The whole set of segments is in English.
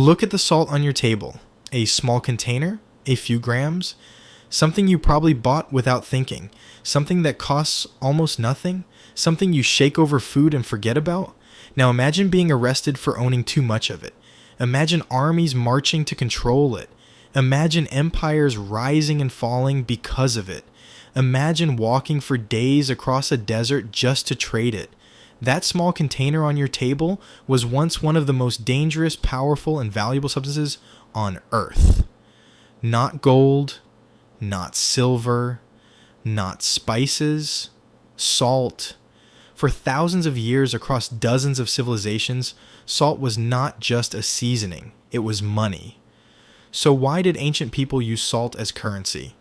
Look at the salt on your table. A small container, a few grams, something you probably bought without thinking, something that costs almost nothing, something you shake over food and forget about. Now imagine being arrested for owning too much of it. Imagine armies marching to control it. Imagine empires rising and falling because of it. Imagine walking for days across a desert just to trade it. That small container on your table was once one of the most dangerous, powerful, and valuable substances on Earth. Not gold, not silver, not spices, salt. For thousands of years across dozens of civilizations, salt was not just a seasoning, it was money. So why did ancient people use salt as currency?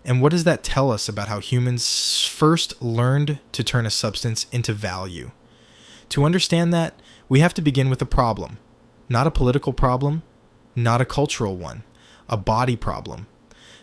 And what does that tell us about how humans first learned to turn a substance into value? To understand that, we have to begin with a problem. Not a political problem, not a cultural one, a body problem.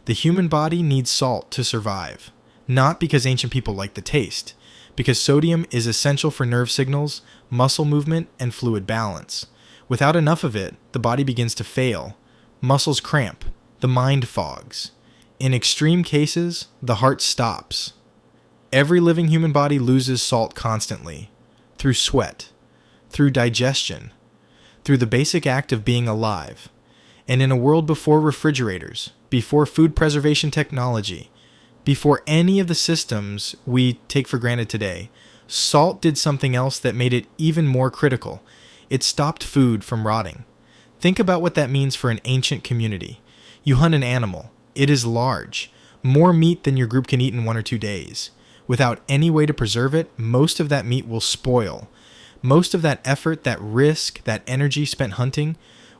The human body needs salt to survive, not because ancient people like the taste, because sodium is essential for nerve signals, muscle movement, and fluid balance. Without enough of it, the body begins to fail. Muscles cramp, the mind fogs. In extreme cases, the heart stops. Every living human body loses salt constantly, through sweat, through digestion, through the basic act of being alive. And in a world before refrigerators, before food preservation technology, before any of the systems we take for granted today, salt did something else that made it even more critical. It stopped food from rotting. Think about what that means for an ancient community. You hunt an animal. It is large, more meat than your group can eat in 1 or 2 days. Without any way to preserve it, most of that meat will spoil. Most of that effort, that risk, that energy spent hunting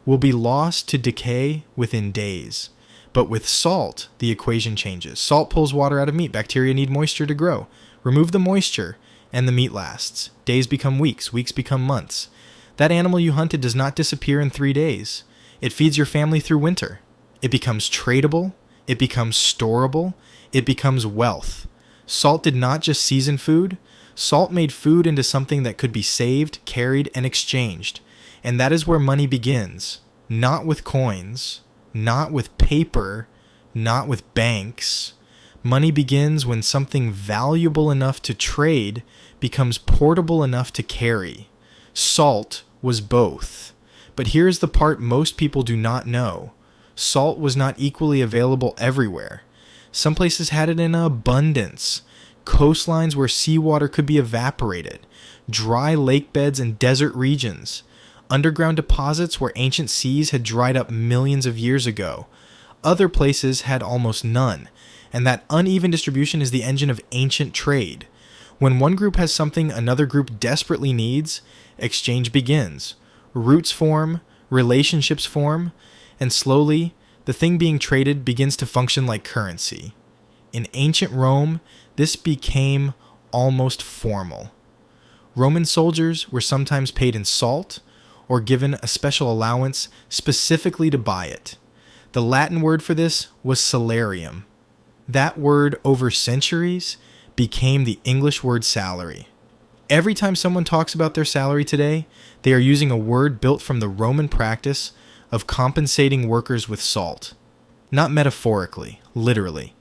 will be lost to decay within days. But with salt, the equation changes. Salt pulls water out of meat. Bacteria need moisture to grow. Remove the moisture, and the meat lasts. Days become weeks. Weeks become months. That animal you hunted does not disappear in 3 days. It feeds your family through winter. It becomes tradable. It becomes storable. It becomes wealth. Salt did not just season food. Salt made food into something that could be saved, carried, and exchanged. And that is where money begins. Not with coins. Not with paper, not with banks. Money begins when something valuable enough to trade becomes portable enough to carry. Salt was both. But here's the part most people do not know. Salt was not equally available everywhere. Some places had it in abundance. Coastlines where seawater could be evaporated. Dry lake beds in desert regions. Underground deposits where ancient seas had dried up millions of years ago. Other places had almost none, and that uneven distribution is the engine of ancient trade. When one group has something another group desperately needs, exchange begins. Roots form, relationships form, and slowly, the thing being traded begins to function like currency. In ancient Rome, this became almost formal. Roman soldiers were sometimes paid in salt, or given a special allowance specifically to buy it. The Latin word for this was salarium. That word over centuries became the English word salary. Every time someone talks about their salary today, they are using a word built from the Roman practice of compensating workers with salt. Not metaphorically, literally.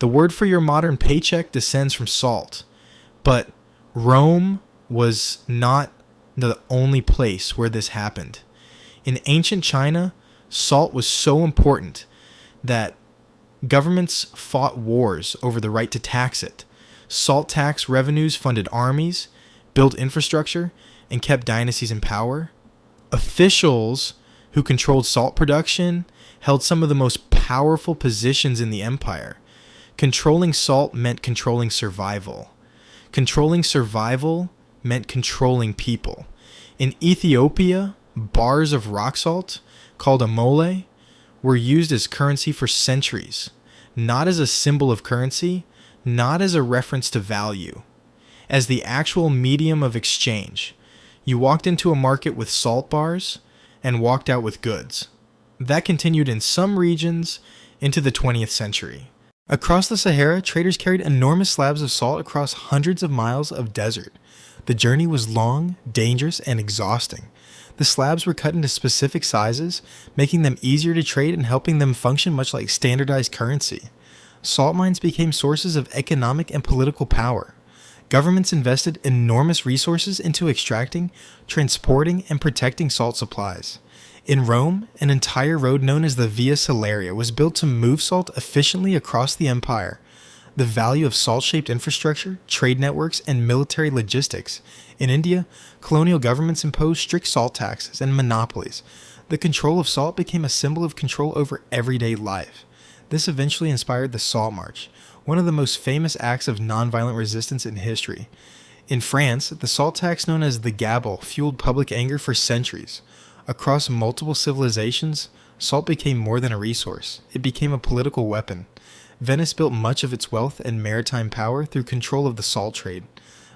The word for your modern paycheck descends from salt. But Rome was not the only place where this happened. In ancient China, salt was so important that governments fought wars over the right to tax it. Salt tax revenues funded armies, built infrastructure, and kept dynasties in power. Officials who controlled salt production held some of the most powerful positions in the empire. Controlling salt meant controlling survival. Controlling survival meant controlling people. In Ethiopia, bars of rock salt, called amole, were used as currency for centuries, not as a symbol of currency, not as a reference to value, as the actual medium of exchange. You walked into a market with salt bars and walked out with goods. That continued in some regions into the 20th century. Across the Sahara, traders carried enormous slabs of salt across hundreds of miles of desert. The journey was long, dangerous, and exhausting. The The slabs were cut into specific sizes, making them easier to trade and helping them function much like standardized currency. Salt mines became sources of economic and political power. Governments invested enormous resources into extracting, transporting, and protecting salt supplies. In Rome, an entire road known as the Via Salaria was built to move salt efficiently across the empire. The value of salt-shaped infrastructure, trade networks, and military logistics. In India, colonial governments imposed strict salt taxes and monopolies. The control of salt became a symbol of control over everyday life. This eventually inspired the Salt March, one of the most famous acts of nonviolent resistance in history. In France, the salt tax known as the gabelle fueled public anger for centuries. Across multiple civilizations, salt became more than a resource. It became a political weapon. Venice built much of its wealth and maritime power through control of the salt trade.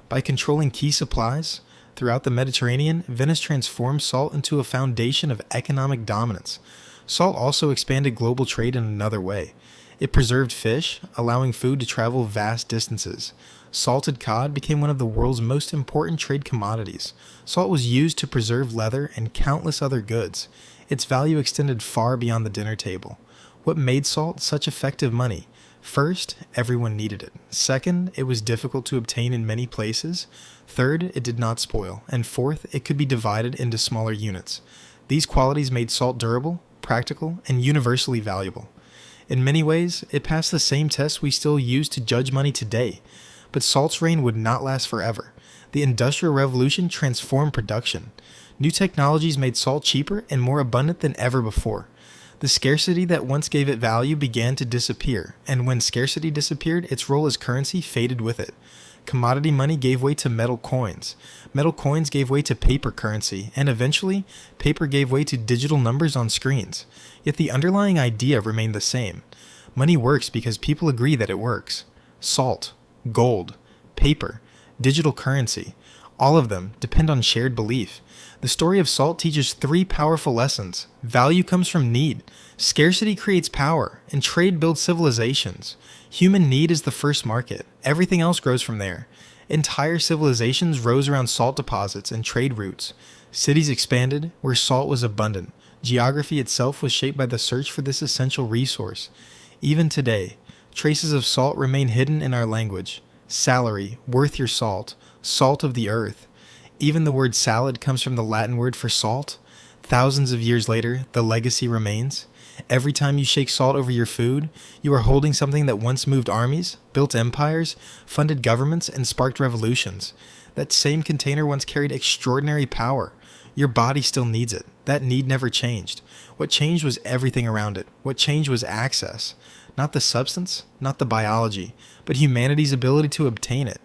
By controlling key supplies throughout the Mediterranean, Venice transformed salt into a foundation of economic dominance. Salt also expanded global trade in another way. It preserved fish, allowing food to travel vast distances. Salted cod became one of the world's most important trade commodities. Salt was used to preserve leather and countless other goods. Its value extended far beyond the dinner table. What made salt such effective money? First, everyone needed it. Second, it was difficult to obtain in many places. Third, it did not spoil. And fourth, it could be divided into smaller units. These qualities made salt durable, practical, and universally valuable. In many ways, it passed the same tests we still use to judge money today. But salt's reign would not last forever. The Industrial Revolution transformed production. New technologies made salt cheaper and more abundant than ever before. The scarcity that once gave it value began to disappear, and when scarcity disappeared, its role as currency faded with it. Commodity money gave way to metal coins. Metal coins gave way to paper currency, and eventually, paper gave way to digital numbers on screens. Yet the underlying idea remained the same. Money works because people agree that it works. Salt, gold, paper, digital currency, all of them depend on shared belief. The story of salt teaches three powerful lessons. Value comes from need. Scarcity creates power, and trade builds civilizations. Human need is the first market. Everything else grows from there. Entire civilizations rose around salt deposits and trade routes. Cities expanded where salt was abundant. Geography itself was shaped by the search for this essential resource. Even today, traces of salt remain hidden in our language. Salary, worth your salt, salt of the earth. Even the word salad comes from the Latin word for salt. Thousands of years later, the legacy remains. Every time you shake salt over your food, you are holding something that once moved armies, built empires, funded governments, and sparked revolutions. That same container once carried extraordinary power. Your body still needs it. That need never changed. What changed was everything around it. What changed was access. Not the substance, not the biology, but humanity's ability to obtain it.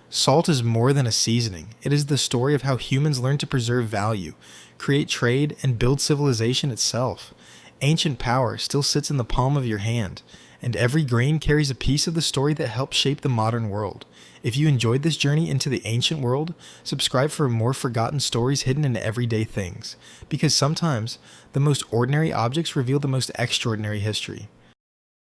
Salt is more than a seasoning. It is the story of how humans learned to preserve value, create trade, and build civilization itself. Ancient power still sits in the palm of your hand, and every grain carries a piece of the story that helped shape the modern world. If you enjoyed this journey into the ancient world, subscribe for more forgotten stories hidden in everyday things, because sometimes the most ordinary objects reveal the most extraordinary history.